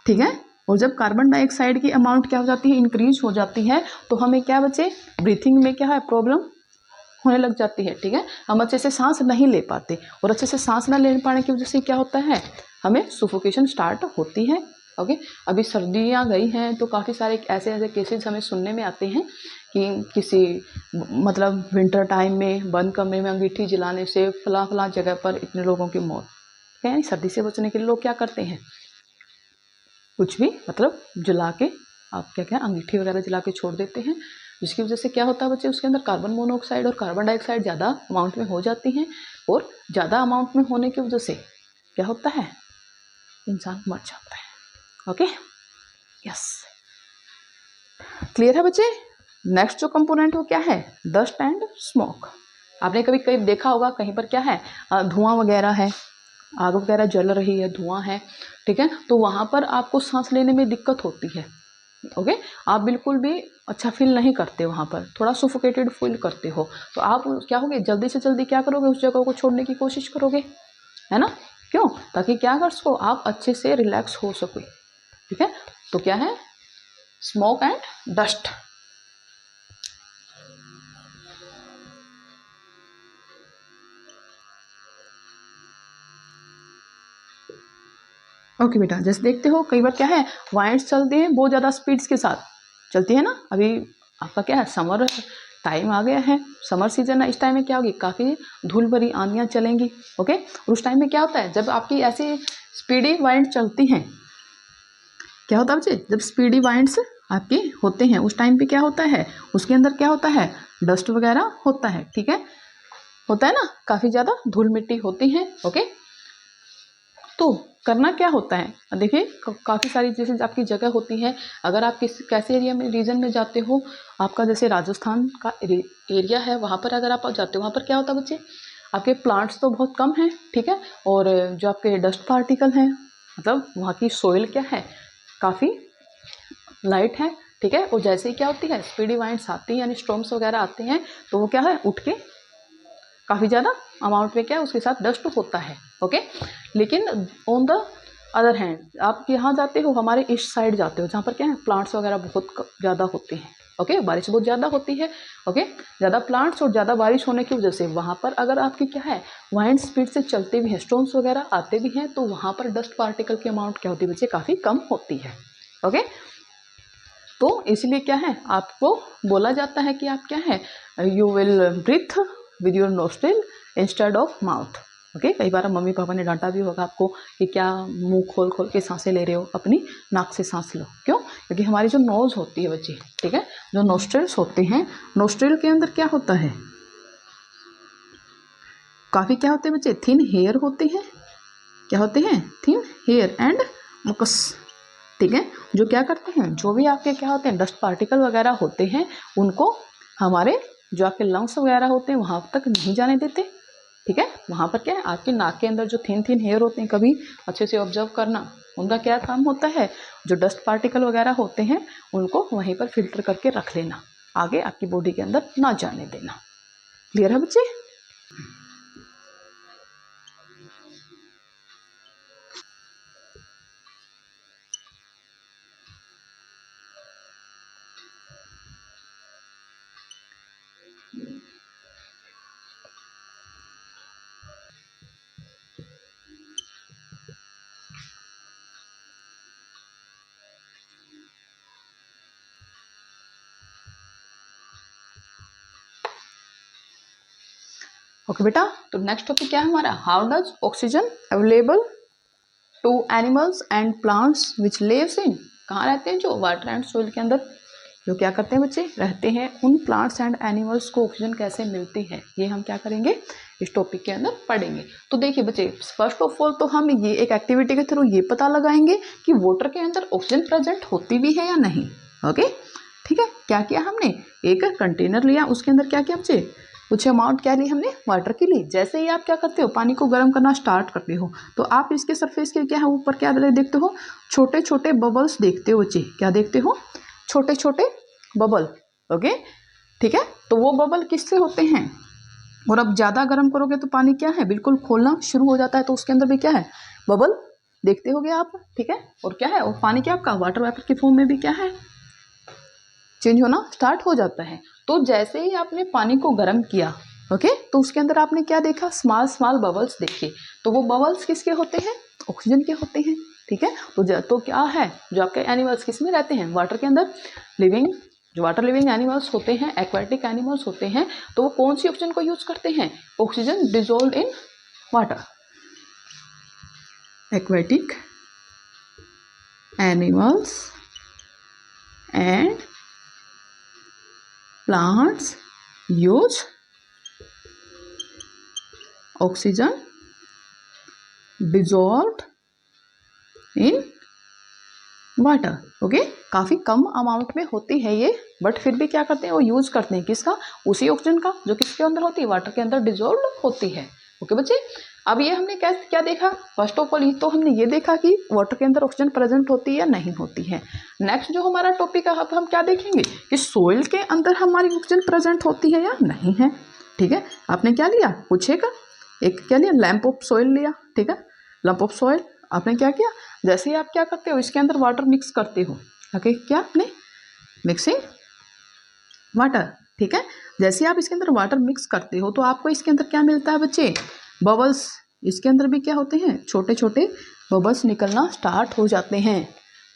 ठीक है, और जब कार्बन डाइऑक्साइड की अमाउंट क्या हो जाती है? इंक्रीज हो जाती है, तो हमें क्या बच्चे? ब्रीथिंग में क्या है? प्रॉब्लम होने लग जाती है। ठीक है, हम अच्छे से सांस नहीं ले पाते, और अच्छे से सांस ना ले पाने की वजह से क्या होता है? हमें सुफोकेशन स्टार्ट होती है। ओके, अभी सर्दियाँ गई हैं तो काफ़ी सारे ऐसे केसेस हमें सुनने में आते हैं कि किसी मतलब विंटर टाइम में बंद कमरे में अंगीठी जलाने से फला जगह पर इतने लोगों की मौत। यानी सर्दी से बचने के लिए लोग क्या करते हैं? कुछ भी मतलब जला के, आप क्या अंगीठी वगैरह जला के छोड़ देते हैं, जिसकी वजह से क्या होता है बच्चे? उसके अंदर कार्बन मोनोऑक्साइड और कार्बन डाइऑक्साइड ज़्यादा अमाउंट में हो जाती हैं, और ज़्यादा अमाउंट में होने की वजह से क्या होता है? इंसान मर जाता है। ओके, यस, क्लियर है बच्चे? नेक्स्ट जो कंपोनेंट वो क्या है? Dust and smoke. आपने कभी कहीं देखा होगा कहीं पर क्या है? धुआं वगैरह है, आग वगैरह जल रही है, धुआं है। ठीक है, तो वहाँ पर आपको सांस लेने में दिक्कत होती है। ओके, आप बिल्कुल भी अच्छा फील नहीं करते, वहाँ पर थोड़ा सुफोकेटेड फील करते हो। तो आप क्या होगे? जल्दी से जल्दी क्या करोगे? उस जगह को छोड़ने की कोशिश करोगे, है ना? क्यों? ताकि क्या कर सको आप? अच्छे से रिलैक्स हो सको। ठीक है, तो क्या है? Smoke and dust. ओके बेटा, जैसे देखते हो कई बार क्या है? वाइंड्स चलती हैं बहुत ज़्यादा स्पीड्स के साथ चलती है ना। अभी आपका क्या है? समर टाइम आ गया है, समर सीजन है। इस टाइम में क्या होगी? काफ़ी धूल भरी आंधियाँ चलेंगी। ओके, और उस टाइम में क्या होता है? जब आपकी ऐसी स्पीडी वाइंड चलती हैं, क्या होता है बच्चे? जब स्पीडी वाइंड्स आपके होते हैं उस टाइम पे क्या होता है? उसके अंदर क्या होता है? डस्ट वगैरह होता है। ठीक है, होता है ना, काफ़ी ज़्यादा धूल मिट्टी होती है। ओके, तो करना क्या होता है? देखिए काफ़ी सारी जैसे आपकी जगह होती है, अगर आप किस कैसे एरिया में रीजन में जाते हो, आपका जैसे राजस्थान का एरिया है, वहाँ पर अगर आप जाते हो, वहाँ पर क्या होता है बच्चे? आपके प्लांट्स तो बहुत कम हैं। ठीक है, और जो आपके डस्ट पार्टिकल हैं, मतलब वहाँ की सोइल क्या है? काफ़ी लाइट है। ठीक है, और जैसे ही क्या होती है? स्पीडी वाइंड्स आती हैं, यानी स्टॉर्म्स वगैरह आते हैं, तो वो क्या है? उठ के काफ़ी ज़्यादा अमाउंट में क्या है? उसके साथ डस्ट होता है। ओके, लेकिन ऑन द अदर हैंड आप यहाँ जाते हो, हमारे ईस्ट साइड जाते हो, जहाँ पर क्या है? प्लांट्स वगैरह बहुत ज़्यादा होते हैं। ओके, बारिश बहुत ज़्यादा होती है। ओके, ज़्यादा प्लांट्स और ज़्यादा बारिश होने की वजह से वहाँ पर अगर आपकी क्या है? वाइंड स्पीड से चलते भी हैं, स्टॉर्म्स वगैरह आते भी हैं, तो वहाँ पर डस्ट पार्टिकल की अमाउंट क्या होती है बच्चे? काफ़ी कम होती है। ओके, तो इसलिए क्या है? आपको बोला जाता है कि आप क्या है? You will breathe with your nostril instead of mouth. Okay, कई बार मम्मी पापा ने डांटा भी होगा आपको कि क्या मुंह खोल खोल के सांसें ले रहे हो, अपनी नाक से सांस लो। क्यों? क्योंकि हमारी जो नोज़ होती है बच्चे, ठीक है, जो नोस्ट्रिल्स होते हैं, नोस्ट्रिल के अंदर क्या होता है? काफ़ी क्या होते हैं बच्चे? थिन हेयर होते हैं। क्या होते हैं? Thin hair and mucus. ठीक है, जो क्या करते हैं? जो भी आपके क्या होते हैं? डस्ट पार्टिकल वगैरह होते हैं, उनको हमारे जो आपके लंग्स वगैरह होते हैं वहाँ तक नहीं जाने देते। ठीक है। वहाँ पर क्या है, आपके नाक के अंदर जो थिन थिन हेयर होते हैं, कभी अच्छे से ऑब्जर्व करना, उनका क्या काम होता है, जो डस्ट पार्टिकल वगैरह होते हैं उनको वहीं पर फिल्टर करके रख लेना, आगे आपकी बॉडी के अंदर ना जाने देना। क्लियर है बच्चे? ओके बेटा, तो नेक्स्ट टॉपिक क्या है हमारा, how does oxygen available to animals and plants which lives in, कहाँ रहते हैं, जो वाटर एंड सोइल के अंदर जो क्या करते हैं बच्चे, रहते हैं, उन प्लांट्स एंड एनिमल्स को ऑक्सीजन कैसे मिलती है, ये हम क्या करेंगे इस टॉपिक के अंदर पढ़ेंगे। तो देखिए बच्चे, फर्स्ट ऑफ ऑल तो हम ये एक एक्टिविटी के थ्रू ये पता लगाएंगे कि वाटर के अंदर ऑक्सीजन प्रेजेंट होती भी है या नहीं। ओके, ठीक है। क्या किया हमने, एक कंटेनर लिया, उसके अंदर क्या किया बच्चे, कुछ अमाउंट क्या ली हमने, वाटर की ली। जैसे ही आप क्या करते हो, पानी को गर्म करना स्टार्ट करते हो, तो आप इसके सरफेस के क्या है, ऊपर क्या देखते हो, छोटे छोटे बबल्स देखते हो बच्चे, क्या देखते हो, छोटे छोटे बबल। ओके, ठीक है। तो वो बबल किससे होते हैं, और अब ज़्यादा गर्म करोगे तो पानी क्या है, बिल्कुल खोलना शुरू हो जाता है, तो उसके अंदर भी क्या है, बबल देखते होगे आप, ठीक है। और क्या है, और पानी क्या आपका वाटर वेपर की फॉर्म में भी क्या है, चेंज होना स्टार्ट हो जाता है। तो जैसे ही आपने पानी को गर्म किया, ओके, तो उसके अंदर आपने क्या देखा, स्मॉल स्मॉल बबल्स देखे। तो वो बबल्स किसके होते हैं, ऑक्सीजन के होते हैं, ठीक है। तो क्या है, जो आपके एनिमल्स किस में रहते हैं, वाटर के अंदर लिविंग, जो वाटर लिविंग एनिमल्स होते हैं, एक्वाटिक एनिमल्स होते हैं, तो वो कौन सी ऑक्सीजन को यूज करते हैं, oxygen dissolve in water. Aquatic animals and plants use oxygen dissolved in water। Okay, काफ़ी कम अमाउंट में होती है ये, बट फिर भी क्या करते हैं, वो यूज करते हैं किसका, उसी ऑक्सीजन का जो किसके अंदर होती है, वाटर के अंदर डिजोल्व होती है। ओके बच्चे, अब ये हमने क्या देखा, फर्स्ट ऑफ ऑल तो हमने ये देखा कि वाटर के अंदर ऑक्सीजन प्रेजेंट होती है या नहीं होती है। नेक्स्ट जो हमारा टॉपिक है, अब हम क्या देखेंगे कि सोइल के अंदर हमारी ऑक्सीजन प्रेजेंट होती है या नहीं है, ठीक है। आपने क्या लिया, पूछेगा, एक क्या लिया, लैंप ऑफ सॉइल लिया, ठीक है, लैंप ऑफ सॉइल। आपने क्या किया, जैसे ही आप क्या करते हो, इसके अंदर वाटर मिक्स करते हो, ओके, क्या आपने मिक्सिंग वाटर, ठीक है। जैसे आप इसके अंदर वाटर मिक्स करते हो, तो आपको इसके अंदर क्या मिलता है बच्चे, बबल्स। इसके अंदर भी क्या होते हैं, छोटे छोटे बबल्स निकलना स्टार्ट हो जाते हैं,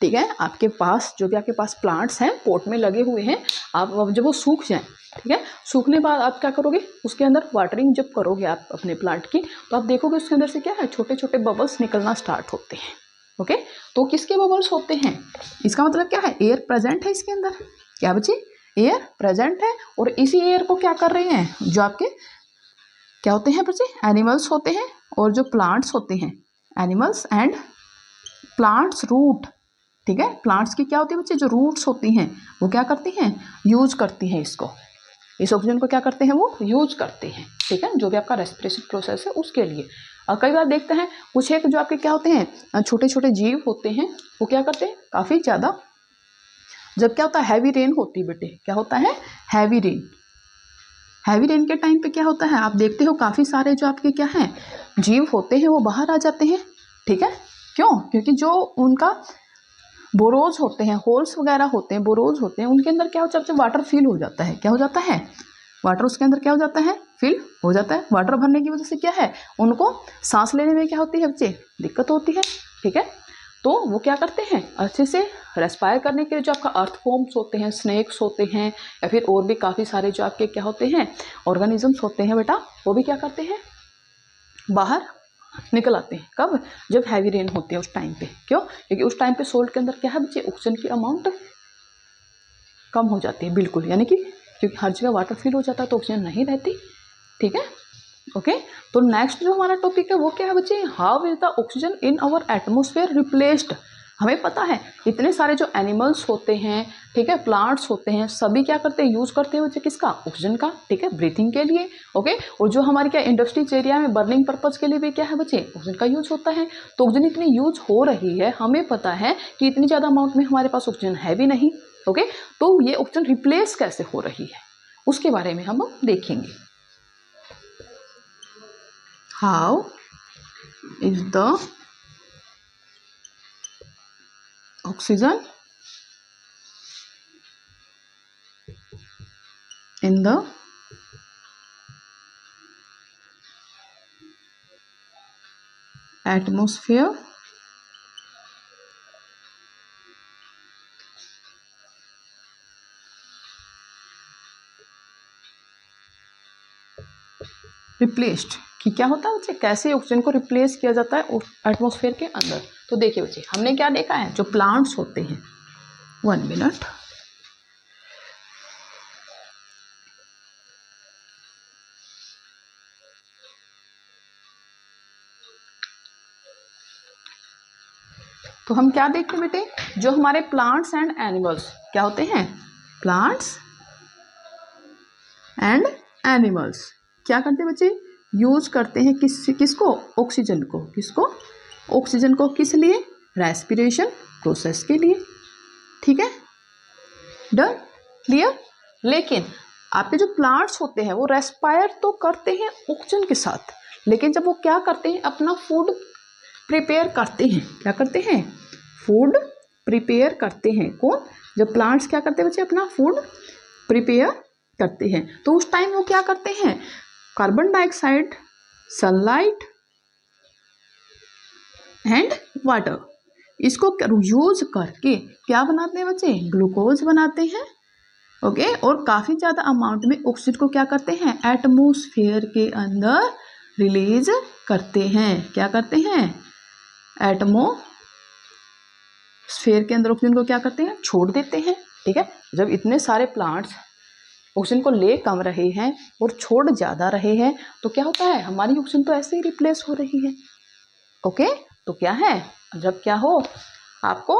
ठीक है। आपके पास जो भी आपके पास प्लांट्स हैं, पोट में लगे हुए हैं, आप जब वो सूख जाएं, ठीक है, सूखने बाद आप क्या करोगे, उसके अंदर वाटरिंग जब करोगे आप अपने प्लांट की, तो आप देखोगे उसके अंदर से क्या है, छोटे छोटे बबल्स निकलना स्टार्ट होते हैं। ओके, तो किसके बबल्स होते हैं, इसका मतलब क्या है, एयर प्रेजेंट है इसके अंदर, क्या बच्चे, एयर प्रेजेंट है। और इसी एयर को क्या कर रहे हैं, जो आपके क्या होते हैं बच्चे, एनिमल्स होते हैं, और जो प्लांट्स होते हैं, एनिमल्स एंड प्लांट्स रूट, ठीक है। प्लांट्स की क्या होती है बच्चे, जो रूट्स होती हैं, वो क्या करती हैं, यूज करती हैं इसको, इस ऑक्सीजन को क्या करते हैं, वो यूज करते हैं, ठीक है, जो भी आपका रेस्पिरेशन प्रोसेस है उसके लिए। और कई बार देखते हैं कुछ एक जो आपके क्या होते हैं, छोटे छोटे जीव होते हैं, वो क्या करते हैं, काफ़ी ज़्यादा जब क्या होता है, हैवी रेन होती है बेटे, क्या होता है, हैवी रेन, हैवी रेन के टाइम पे क्या होता है, आप देखते हो काफ़ी सारे जो आपके क्या हैं जीव होते हैं, वो बाहर आ जाते हैं, ठीक है। क्यों, क्योंकि जो उनका बोरोज होते हैं, होल्स वगैरह होते हैं, बोरोज होते हैं, उनके अंदर क्या होता है, जब वाटर फिल हो जाता है, क्या हो जाता है, वाटर उसके अंदर क्या हो जाता है, फिल हो जाता है। वाटर भरने की वजह से क्या है, उनको सांस लेने में क्या होती है बच्चे, दिक्कत होती है, ठीक है। तो वो क्या करते हैं, अच्छे से रेस्पायर करने के लिए जो आपका अर्थ फॉर्म्स होते हैं, स्नेक्स होते हैं, या फिर और भी काफ़ी सारे जो आपके क्या होते हैं, ऑर्गेनिजम्स होते हैं बेटा, वो भी क्या करते हैं, बाहर निकल आते हैं। कब, जब हैवी रेन होती है उस टाइम पे। क्यों, क्योंकि उस टाइम पे सोल्ट के अंदर क्या है बच्चे, ऑक्सीजन की अमाउंट कम हो जाती है, बिल्कुल, यानी कि क्योंकि हर जगह वाटर फिल हो जाता है तो ऑक्सीजन नहीं रहती, ठीक है। ओके, तो नेक्स्ट जो हमारा टॉपिक है वो क्या है बच्चे, how is the oxygen in our atmosphere replaced हमें पता है इतने सारे जो एनिमल्स होते हैं, ठीक है, प्लांट्स होते हैं, सभी क्या करते हैं, यूज करते हैं बच्चे किसका, ऑक्सीजन का, ठीक है, ब्रीथिंग के लिए। ओके, और जो हमारी क्या इंडस्ट्रीज एरिया में बर्निंग पर्पज के लिए भी क्या है बच्चे, ऑक्सीजन का यूज होता है। तो ऑक्सीजन इतनी यूज हो रही है, हमें पता है कि इतनी ज्यादा अमाउंट में हमारे पास ऑक्सीजन है भी नहीं। ओके, तो ये ऑक्सीजन रिप्लेस कैसे हो रही है उसके बारे में हम देखेंगे। How is the oxygen in the atmosphere replaced, कि क्या होता है बच्चे, कैसे ऑक्सीजन को रिप्लेस किया जाता है एटमॉस्फेयर के अंदर। तो देखिए बच्चे, हमने क्या देखा है, जो प्लांट्स होते हैं, 1 मिनट, तो हम क्या देखते हैं बेटे, जो हमारे प्लांट्स एंड एनिमल्स क्या होते हैं, प्लांट्स एंड एनिमल्स क्या करते हैं बच्चे, यूज करते हैं किसको, ऑक्सीजन को, किसको, ऑक्सीजन को, किस लिए, रेस्पिरेशन प्रोसेस के लिए। ठीक है, डन, क्लियर। लेकिन आपके जो प्लांट्स होते हैं वो रेस्पायर तो करते हैं ऑक्सीजन के साथ, लेकिन जब वो क्या करते हैं, अपना फूड प्रिपेयर करते हैं, क्या करते हैं, फूड प्रिपेयर करते हैं। कौन, जब प्लांट्स क्या करते हैं बच्चे, अपना फूड प्रिपेयर करते हैं, तो उस टाइम वो क्या करते हैं, carbon dioxide, sunlight and water, इसको यूज करके क्या बनाते हैं बच्चे, ग्लूकोज बनाते हैं। ओके, और काफी ज्यादा अमाउंट में ऑक्सीजन को क्या करते हैं, एटमॉस्फेयर के अंदर रिलीज करते हैं। क्या करते हैं, एटमॉस्फेयर के अंदर ऑक्सीजन को क्या करते हैं, छोड़ देते हैं। ठीक है, जब इतने सारे प्लांट्स ऑक्सीजन को ले कम रहे हैं और छोड़ ज्यादा रहे हैं, तो क्या होता है, हमारी ऑक्सीजन तो ऐसे ही रिप्लेस हो रही है। ओके, तो क्या है, जब क्या हो, आपको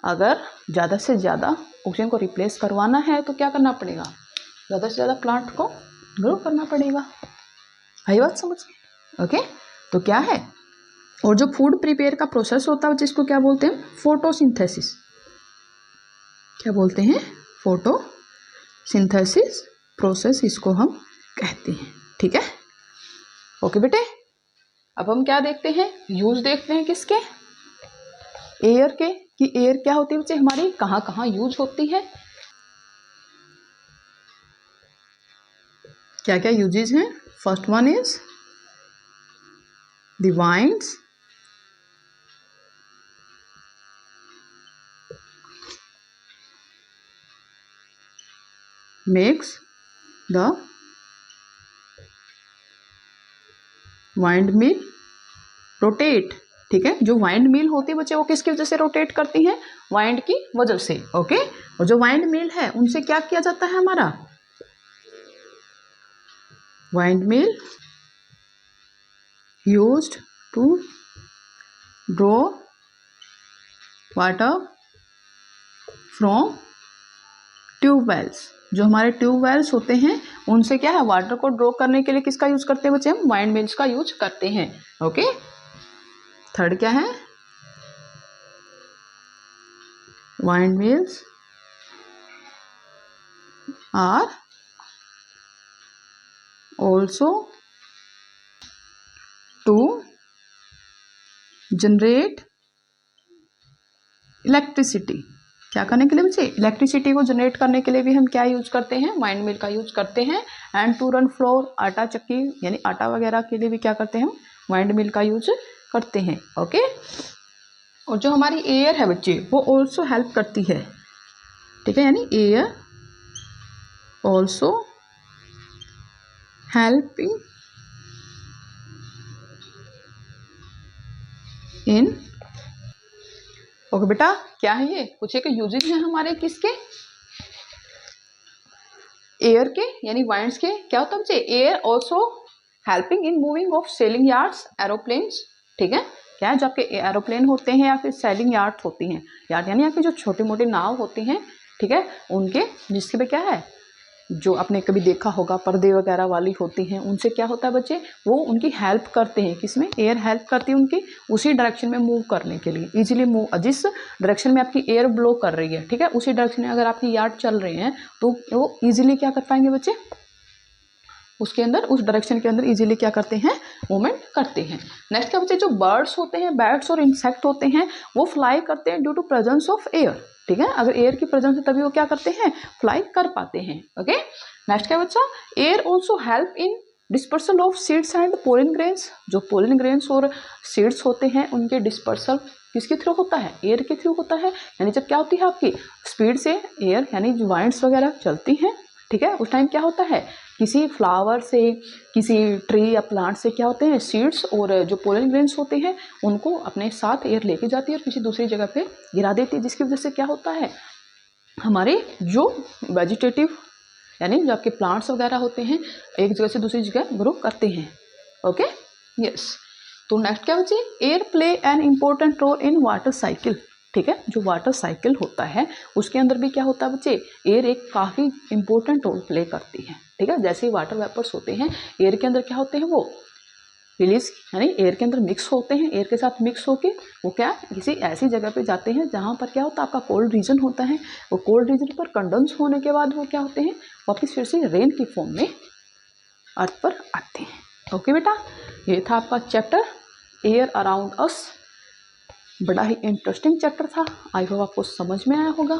अगर ज़्यादा से ज़्यादा ऑक्सीजन को रिप्लेस करवाना है तो क्या करना पड़ेगा, ज़्यादा से ज़्यादा प्लांट को ग्रो करना पड़ेगा। आई बात समझ गए। ओके, तो क्या है, और जो फूड प्रिपेयर का प्रोसेस होता है जिसको क्या बोलते हैं, फोटोसिंथेसिस, क्या बोलते हैं, फोटोसिंथेसिस प्रोसेस, इसको हम कहते हैं। ठीक है, ओके बेटे, अब हम क्या देखते हैं, यूज देखते हैं किसके, एयर के, कि एयर क्या होती है बच्चे, हमारी कहाँ कहाँ यूज होती है, क्या क्या यूजेज हैं। First one is the winds, makes the wind mill rotate. ठीक है, जो वाइंड मिल होती है बच्चे वो किसकी वजह से रोटेट करती है, वाइंड की वजह से। ओके, और जो वाइंड मिल है उनसे क्या किया जाता है, हमारा wind mill used to draw water from tubewells, जो हमारे ट्यूबवेल्स होते हैं उनसे क्या है, वाटर को ड्रॉ करने के लिए किसका यूज करते हैं बच्चे, हम वाइंड मिल्स का यूज करते हैं। ओके, थर्ड क्या है, wind mills are also to generate electricity, क्या करने के लिए बच्चे, इलेक्ट्रिसिटी को जनरेट करने के लिए भी हम क्या यूज करते हैं, वाइंड मिल का यूज करते हैं। एंड टू रन फ्लोर, आटा चक्की यानी आटा वगैरह के लिए भी क्या करते हैं, हम वाइंड मिल का यूज करते हैं। ओके, और जो हमारी एयर है बच्चे वो ऑल्सो हेल्प करती है। ठीक है, यानी air also helping in, okay बेटा, क्या है ये, कुछ एक यूजेज हैं हमारे किसके, एयर के, यानी वाइंड्स के। क्या होता है बच्चे, air also helping in moving of selling yards, aeroplanes. ठीक है, क्या है, जो आपके एरोप्लेन होते हैं या फिर सेलिंग यार्ड होती हैं, यार्ड यानी आपकी जो छोटी मोटी नाव होती हैं, ठीक है, उनके जिसके पे क्या है, जो आपने कभी देखा होगा पर्दे वगैरह वाली होती हैं, उनसे क्या होता है बच्चे, वो उनकी हेल्प करते हैं, किसमें, एयर हेल्प करती है उनकी उसी डायरेक्शन में मूव करने के लिए, इजीली मूव, जिस डायरेक्शन में आपकी एयर ब्लो कर रही है, ठीक है, उसी डायरेक्शन में अगर आपकी यार्ड चल रहे हैं तो वो ईजिली क्या कर पाएंगे बच्चे, उसके अंदर, उस डायरेक्शन के अंदर इजीली क्या करते हैं, मूवमेंट करते हैं। नेक्स्ट क्या बच्चे, जो बर्ड्स होते हैं, बैट्स और इंसेक्ट होते हैं, वो फ्लाई करते हैं due to presence of air, ठीक है, अगर एयर की प्रेजेंस है तभी वो क्या करते हैं, फ्लाई कर पाते हैं। ओके, नेक्स्ट क्या बच्चा, air also help in dispersal of seeds and pollen grains, जो पोलन ग्रेन्स और सीड्स होते हैं उनके डिस्पर्सल किसके थ्रू होता है, एयर के थ्रू होता है, यानी जब क्या होती है आपकी स्पीड से एयर यानी जो वाइंड्स वगैरह चलती हैं, ठीक है, उस टाइम क्या होता है, किसी फ्लावर से, किसी ट्री या प्लांट से क्या होते हैं, सीड्स और जो पोलन ग्रेन्स होते हैं उनको अपने साथ एयर लेके जाती है और किसी दूसरी जगह पे गिरा देती है, जिसकी वजह से क्या होता है, हमारे जो वेजिटेटिव यानी जो आपके प्लांट्स वगैरह होते हैं एक जगह से दूसरी जगह ग्रो करते हैं। Okay, yes. तो नेक्स्ट क्या बच्चे, air play an important role in water cycle, ठीक है, जो वाटर साइकिल होता है उसके अंदर भी क्या होता है बच्चे, एयर एक काफ़ी इंपॉर्टेंट रोल प्ले करती है, ठीक है, जैसे ही वाटर वेपर्स होते हैं एयर के अंदर क्या होते हैं, वो रिलीज यानी एयर के अंदर मिक्स होते हैं, एयर के साथ मिक्स होके वो क्या किसी ऐसी जगह पे जाते हैं जहाँ पर क्या होता है, आपका कोल्ड रीजन होता है, वो कोल्ड रीजन पर कंडेंस होने के बाद वो क्या होते हैं, वापस फिर से रेन की फॉर्म में अर्थ पर आते हैं। ओके बेटा, ये था आपका चैप्टर एयर अराउंड अस, बड़ा ही इंटरेस्टिंग चैप्टर था, आई होप आपको समझ में आया होगा।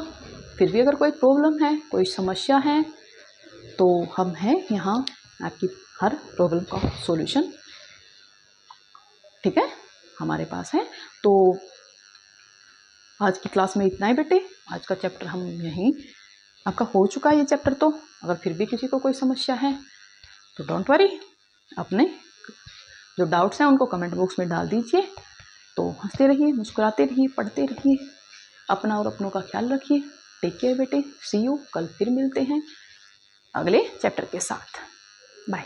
फिर भी अगर कोई प्रॉब्लम है, कोई समस्या है, तो हम हैं यहाँ आपकी हर प्रॉब्लम का सॉल्यूशन, ठीक है, हमारे पास है। तो आज की क्लास में इतना ही बेटे, आज का चैप्टर हम यहीं, आपका हो चुका है ये चैप्टर, तो अगर फिर भी किसी को कोई समस्या है तो डोंट वरी, अपने जो डाउट्स हैं उनको कमेंट बॉक्स में डाल दीजिए। तो हंसते रहिए, मुस्कुराते रहिए, पढ़ते रहिए, अपना और अपनों का ख्याल रखिए। टेक केयर बेटे, सी यू, कल फिर मिलते हैं अगले चैप्टर के साथ। बाय।